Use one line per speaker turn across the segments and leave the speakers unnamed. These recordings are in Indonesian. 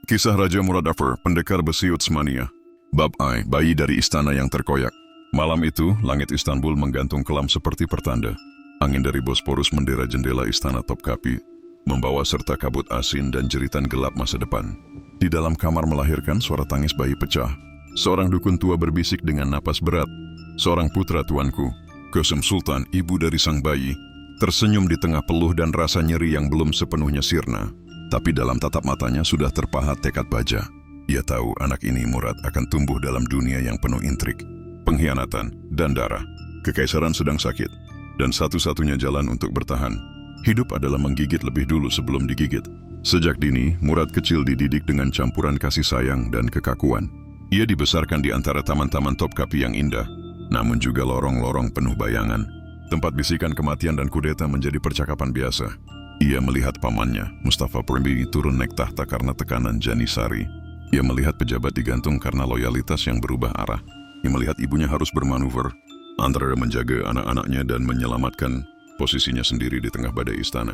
Kisah Raja Muradafur, pendekar besi Utsmania. Bab I, bayi dari istana yang terkoyak. Malam itu, langit Istanbul menggantung kelam seperti pertanda. Angin dari Bosporus mendera jendela istana Topkapi, membawa serta kabut asin dan jeritan gelap masa depan. Di dalam kamar melahirkan suara tangis bayi pecah. Seorang dukun tua berbisik dengan napas berat. Seorang putra tuanku, Kösem Sultan, ibu dari sang bayi, tersenyum di tengah peluh dan rasa nyeri yang belum sepenuhnya sirna. Tapi dalam tatap matanya sudah terpahat tekad baja. Ia tahu anak ini Murad akan tumbuh dalam dunia yang penuh intrik, pengkhianatan, dan darah. Kekaisaran sedang sakit, dan satu-satunya jalan untuk bertahan hidup adalah menggigit lebih dulu sebelum digigit. Sejak dini, Murad kecil dididik dengan campuran kasih sayang dan kekakuan. Ia dibesarkan di antara taman-taman Topkapi yang indah, namun juga lorong-lorong penuh bayangan. Tempat bisikan kematian dan kudeta menjadi percakapan biasa. Ia melihat pamannya, Mustafa Premi, turun naik tahta karena tekanan Janisari. Ia melihat pejabat digantung karena loyalitas yang berubah arah. Ia melihat ibunya harus bermanuver antara menjaga anak-anaknya dan menyelamatkan posisinya sendiri di tengah badai istana.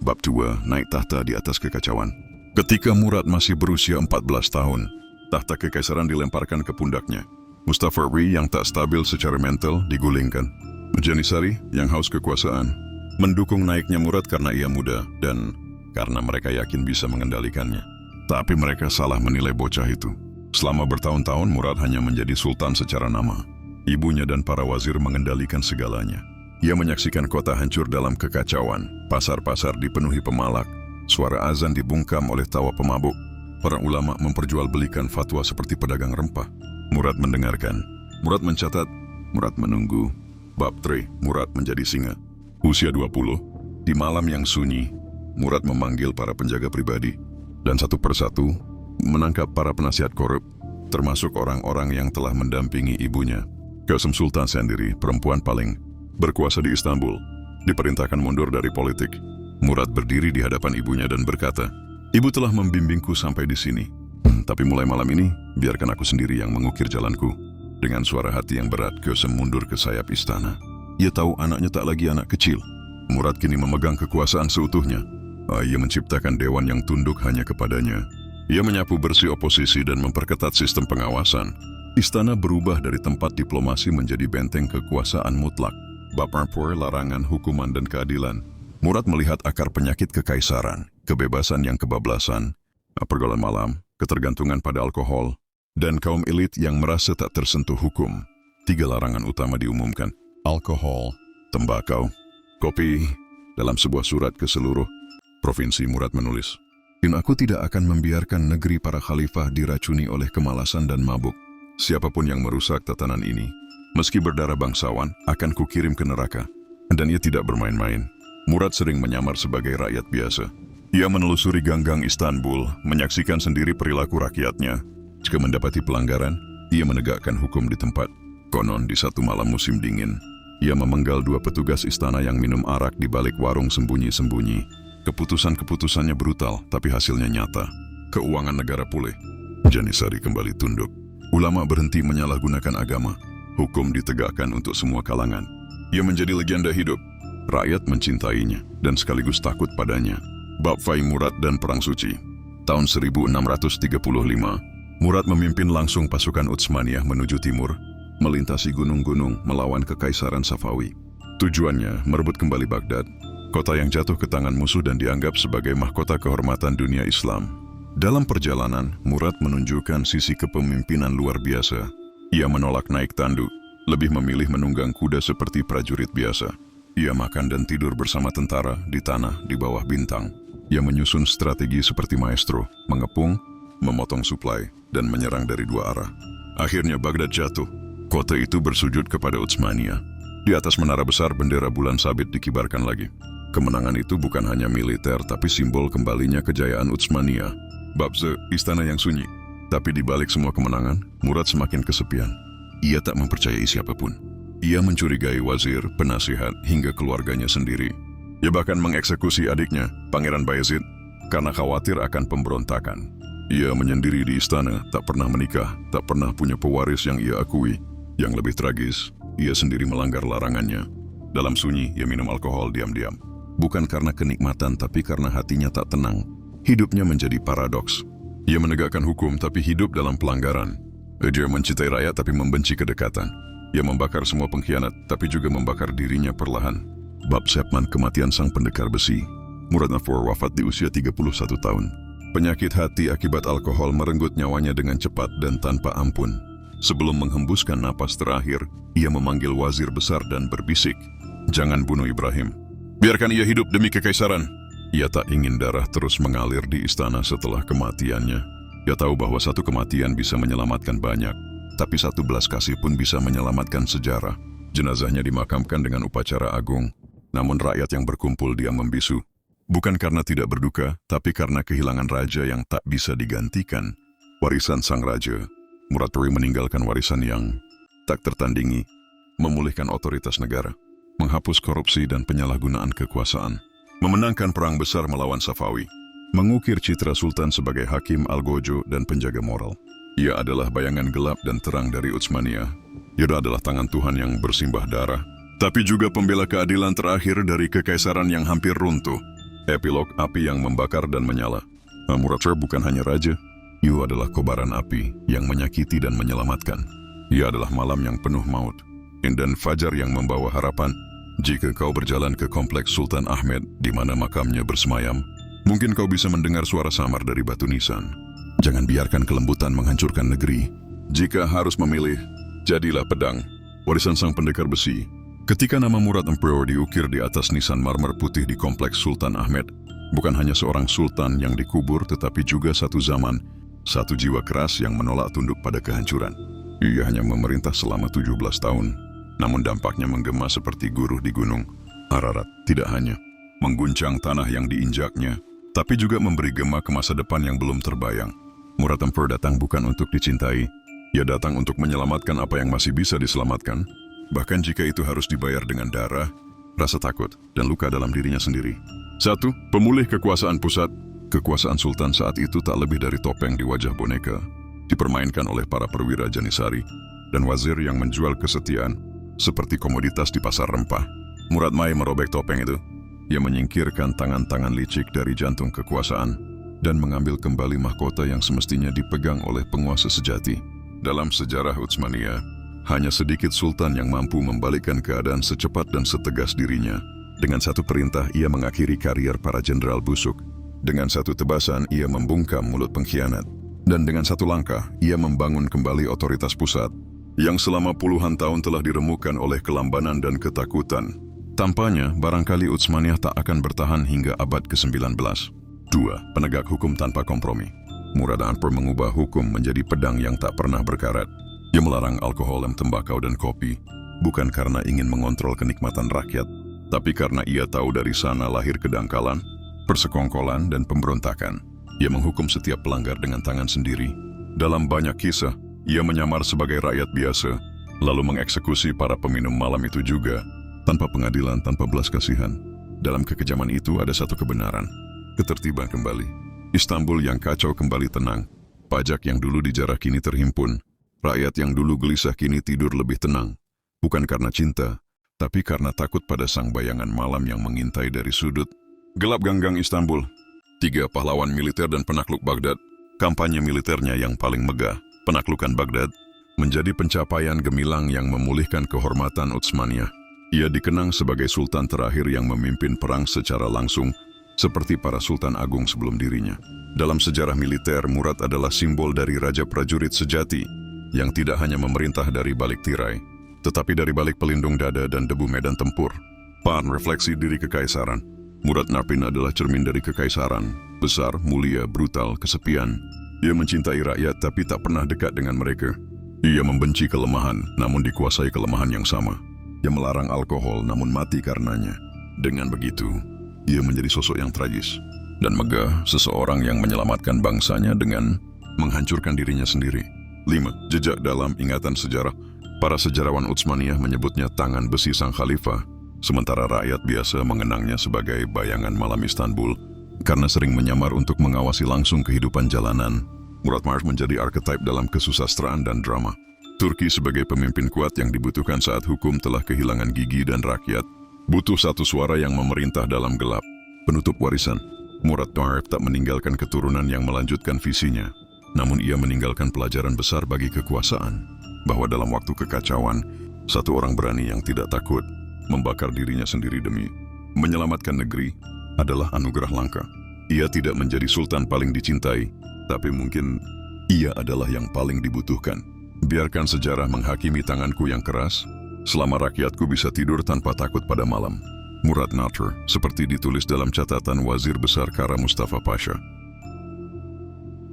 Bab 2, naik tahta di atas kekacauan. Ketika Murad masih berusia 14 tahun, tahta kekaisaran dilemparkan ke pundaknya. Mustafa Premi yang tak stabil secara mental digulingkan. Janisari yang haus kekuasaan mendukung naiknya Murad karena ia muda dan karena mereka yakin bisa mengendalikannya. Tapi mereka salah menilai bocah itu. Selama bertahun-tahun Murad hanya menjadi sultan secara nama. Ibunya dan para wazir mengendalikan segalanya. Ia menyaksikan kota hancur dalam kekacauan. Pasar-pasar dipenuhi pemalak. Suara azan dibungkam oleh tawa pemabuk. Para ulama memperjualbelikan fatwa seperti pedagang rempah. Murad mendengarkan. Murad mencatat. Murad menunggu. Bab 3, Murad menjadi singa. Usia 20, di malam yang sunyi, Murad memanggil para penjaga pribadi dan satu persatu menangkap para penasihat korup, termasuk orang-orang yang telah mendampingi ibunya. Kösem Sultan sendiri, perempuan paling berkuasa di Istanbul, diperintahkan mundur dari politik. Murad berdiri di hadapan ibunya dan berkata, "Ibu telah membimbingku sampai di sini. Tapi mulai malam ini, biarkan aku sendiri yang mengukir jalanku." Dengan suara hati yang berat, Kösem mundur ke sayap istana. Ia tahu anaknya tak lagi anak kecil. Murad kini memegang kekuasaan seutuhnya. Ia menciptakan dewan yang tunduk hanya kepadanya. Ia menyapu bersih oposisi dan memperketat sistem pengawasan. Istana berubah dari tempat diplomasi menjadi benteng kekuasaan mutlak. Bab 4, larangan, hukuman, dan keadilan. Murad melihat akar penyakit kekaisaran, kebebasan yang kebablasan, pergaulan malam, ketergantungan pada alkohol, dan kaum elit yang merasa tak tersentuh hukum. 3 larangan utama diumumkan. Alkohol, tembakau, kopi. Dalam sebuah surat ke seluruh provinsi, Murad menulis, "Aku tidak akan membiarkan negeri para khalifah diracuni oleh kemalasan dan mabuk. Siapapun yang merusak tatanan ini, meski berdarah bangsawan, akan kukirim ke neraka." Dan ia tidak bermain-main. Murad sering menyamar sebagai rakyat biasa. Ia menelusuri gang-gang Istanbul, menyaksikan sendiri perilaku rakyatnya. Jika mendapati pelanggaran, ia menegakkan hukum di tempat. Konon di satu malam musim dingin, ia memenggal 2 petugas istana yang minum arak di balik warung sembunyi-sembunyi. Keputusan-keputusannya brutal, tapi hasilnya nyata. Keuangan negara pulih. Janisari kembali tunduk. Ulama berhenti menyalahgunakan agama. Hukum ditegakkan untuk semua kalangan. Ia menjadi legenda hidup. Rakyat mencintainya dan sekaligus takut padanya. Bab 5, Murad dan Perang Suci. Tahun 1635, Murad memimpin langsung pasukan Utsmaniyah menuju timur, melintasi gunung-gunung melawan kekaisaran Safawi. Tujuannya merebut kembali Baghdad, kota yang jatuh ke tangan musuh dan dianggap sebagai mahkota kehormatan dunia Islam. Dalam perjalanan, Murad menunjukkan sisi kepemimpinan luar biasa. Ia menolak naik tanduk, lebih memilih menunggang kuda seperti prajurit biasa. Ia makan dan tidur bersama tentara di tanah di bawah bintang. Ia menyusun strategi seperti maestro, mengepung, memotong suplai, dan menyerang dari 2 arah. Akhirnya Baghdad jatuh. Kota itu bersujud kepada Utsmania. Di atas menara besar bendera bulan sabit dikibarkan lagi. Kemenangan itu bukan hanya militer tapi simbol kembalinya kejayaan Utsmania. Bab 4, istana yang sunyi. Tapi di balik semua kemenangan, Murad semakin kesepian. Ia tak mempercayai siapapun. Ia mencurigai wazir, penasihat, hingga keluarganya sendiri. Ia bahkan mengeksekusi adiknya, Pangeran Bayezid, karena khawatir akan pemberontakan. Ia menyendiri di istana, tak pernah menikah, tak pernah punya pewaris yang ia akui. Yang lebih tragis, ia sendiri melanggar larangannya. Dalam sunyi, ia minum alkohol diam-diam. Bukan karena kenikmatan, tapi karena hatinya tak tenang. Hidupnya menjadi paradoks. Ia menegakkan hukum tapi hidup dalam pelanggaran. Dia mencintai rakyat tapi membenci kedekatan. Ia membakar semua pengkhianat tapi juga membakar dirinya perlahan. Bab Sepman kematian sang pendekar besi. Murad Nafur wafat di usia 31 tahun. Penyakit hati akibat alkohol merenggut nyawanya dengan cepat dan tanpa ampun. Sebelum menghembuskan napas terakhir, ia memanggil wazir besar dan berbisik, "Jangan bunuh Ibrahim. Biarkan ia hidup demi kekaisaran." Ia tak ingin darah terus mengalir di istana setelah kematiannya. Ia tahu bahwa satu kematian bisa menyelamatkan banyak, tapi satu belas kasih pun bisa menyelamatkan sejarah. Jenazahnya dimakamkan dengan upacara agung, namun rakyat yang berkumpul diam membisu. Bukan karena tidak berduka, tapi karena kehilangan raja yang tak bisa digantikan. Warisan sang raja, Murad Puri meninggalkan warisan yang tak tertandingi, memulihkan otoritas negara, menghapus korupsi dan penyalahgunaan kekuasaan, memenangkan perang besar melawan Safawi, mengukir citra Sultan sebagai hakim algojo dan penjaga moral. Ia adalah bayangan gelap dan terang dari Utsmaniyah. Ia adalah tangan Tuhan yang bersimbah darah, tapi juga pembela keadilan terakhir dari kekaisaran yang hampir runtuh. Epilog api yang membakar dan menyala. Murad Shah bukan hanya raja, ia adalah kobaran api yang menyakiti dan menyelamatkan. Ia adalah malam yang penuh maut, dan fajar yang membawa harapan. Jika kau berjalan ke kompleks Sultan Ahmed di mana makamnya bersemayam, mungkin kau bisa mendengar suara samar dari batu nisan. Jangan biarkan kelembutan menghancurkan negeri. Jika harus memilih, jadilah pedang, warisan sang pendekar besi. Ketika nama Murad Emperor diukir di atas nisan marmer putih di kompleks Sultan Ahmed, bukan hanya seorang sultan yang dikubur tetapi juga satu zaman, satu jiwa keras yang menolak tunduk pada kehancuran. Ia hanya memerintah selama 17 tahun, namun dampaknya menggema seperti guruh di gunung Ararat. Tidak hanya mengguncang tanah yang diinjaknya, tapi juga memberi gema ke masa depan yang belum terbayang. Murad Emperor datang bukan untuk dicintai, ia datang untuk menyelamatkan apa yang masih bisa diselamatkan. Bahkan jika itu harus dibayar dengan darah, rasa takut, dan luka dalam dirinya sendiri. 1. Pemulih kekuasaan pusat. Kekuasaan sultan saat itu tak lebih dari topeng di wajah boneka, dipermainkan oleh para perwira Janisari dan wazir yang menjual kesetiaan seperti komoditas di pasar rempah. Murad Mai merobek topeng itu. Ia menyingkirkan tangan-tangan licik dari jantung kekuasaan dan mengambil kembali mahkota yang semestinya dipegang oleh penguasa sejati. Dalam sejarah Utsmaniyah, hanya sedikit sultan yang mampu membalikkan keadaan secepat dan setegas dirinya. Dengan satu perintah, ia mengakhiri karier para jenderal busuk. Dengan satu tebasan, ia membungkam mulut pengkhianat. Dan dengan satu langkah, ia membangun kembali otoritas pusat, yang selama puluhan tahun telah diremukkan oleh kelambanan dan ketakutan. Tampaknya, barangkali Utsmaniyah tak akan bertahan hingga abad ke-19. 2. Penegak hukum tanpa kompromi. Murad Anpur mengubah hukum menjadi pedang yang tak pernah berkarat. Ia melarang alkohol, tembakau, dan kopi, bukan karena ingin mengontrol kenikmatan rakyat, tapi karena ia tahu dari sana lahir kedangkalan, persekongkolan, dan pemberontakan. Ia menghukum setiap pelanggar dengan tangan sendiri. Dalam banyak kisah, ia menyamar sebagai rakyat biasa, lalu mengeksekusi para peminum malam itu juga, tanpa pengadilan, tanpa belas kasihan. Dalam kekejaman itu ada satu kebenaran, ketertiban kembali. Istanbul yang kacau kembali tenang, pajak yang dulu dijarah kini terhimpun. Rakyat yang dulu gelisah kini tidur lebih tenang, bukan karena cinta, tapi karena takut pada sang bayangan malam yang mengintai dari sudut gelap ganggang Istanbul. 3. Pahlawan militer dan penakluk Baghdad. Kampanye militernya yang paling megah, penaklukan Baghdad, menjadi pencapaian gemilang yang memulihkan kehormatan Utsmaniyah. Ia dikenang sebagai sultan terakhir yang memimpin perang secara langsung, seperti para sultan agung sebelum dirinya. Dalam sejarah militer, Murad adalah simbol dari raja prajurit sejati, yang tidak hanya memerintah dari balik tirai, tetapi dari balik pelindung dada dan debu medan tempur. Refleksi diri kekaisaran. Murad Narpin adalah cermin dari kekaisaran, besar, mulia, brutal, kesepian. Ia mencintai rakyat tapi tak pernah dekat dengan mereka. Ia membenci kelemahan, namun dikuasai kelemahan yang sama. Ia melarang alkohol, namun mati karenanya. Dengan begitu, ia menjadi sosok yang tragis dan megah, seseorang yang menyelamatkan bangsanya dengan menghancurkan dirinya sendiri. 5. Jejak dalam ingatan sejarah. Para sejarawan Utsmaniyah menyebutnya tangan besi sang khalifah, sementara rakyat biasa mengenangnya sebagai bayangan malam Istanbul karena sering menyamar untuk mengawasi langsung kehidupan jalanan. Murad Mars menjadi archetype dalam kesusastraan dan drama. Turki sebagai pemimpin kuat yang dibutuhkan saat hukum telah kehilangan gigi dan rakyat butuh satu suara yang memerintah dalam gelap. Penutup warisan. Murad Darif tak meninggalkan keturunan yang melanjutkan visinya, namun ia meninggalkan pelajaran besar bagi kekuasaan, bahwa dalam waktu kekacauan, satu orang berani yang tidak takut membakar dirinya sendiri demi menyelamatkan negeri adalah anugerah langka. Ia tidak menjadi sultan paling dicintai, tapi mungkin ia adalah yang paling dibutuhkan. Biarkan sejarah menghakimi tanganku yang keras, selama rakyatku bisa tidur tanpa takut pada malam. Murad Natter, seperti ditulis dalam catatan Wazir Besar Kara Mustafa Pasha.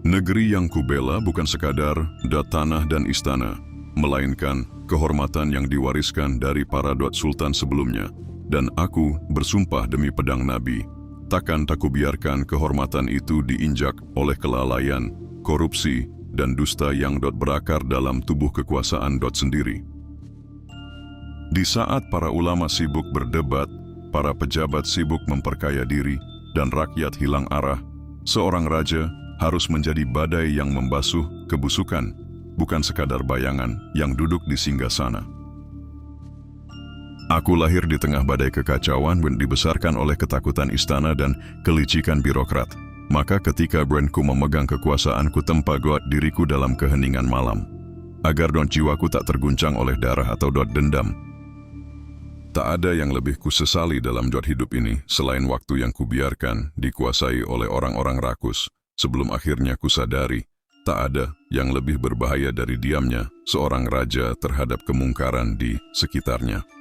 Negeri yang kubela bukan sekadar tanah dan istana, melainkan kehormatan yang diwariskan dari para Dut Sultan sebelumnya. Dan aku bersumpah demi pedang Nabi, takkan tak kubiarkan kehormatan itu diinjak oleh kelalaian, korupsi, dan dusta yang berakar dalam tubuh kekuasaan sendiri. Di saat para ulama sibuk berdebat, para pejabat sibuk memperkaya diri, dan rakyat hilang arah, seorang raja harus menjadi badai yang membasuh kebusukan, bukan sekadar bayangan yang duduk di singgasana. Aku lahir di tengah badai kekacauan dan dibesarkan oleh ketakutan istana dan kelicikan birokrat. Maka ketika brandku memegang kekuasaanku tempagot diriku dalam keheningan malam, agar jiwaku tak terguncang oleh darah atau dendam. Tak ada yang lebih kusesali dalam hidup ini selain waktu yang kubiarkan dikuasai oleh orang-orang rakus. Sebelum akhirnya kusadari, tak ada yang lebih berbahaya dari diamnya seorang raja terhadap kemungkaran di sekitarnya.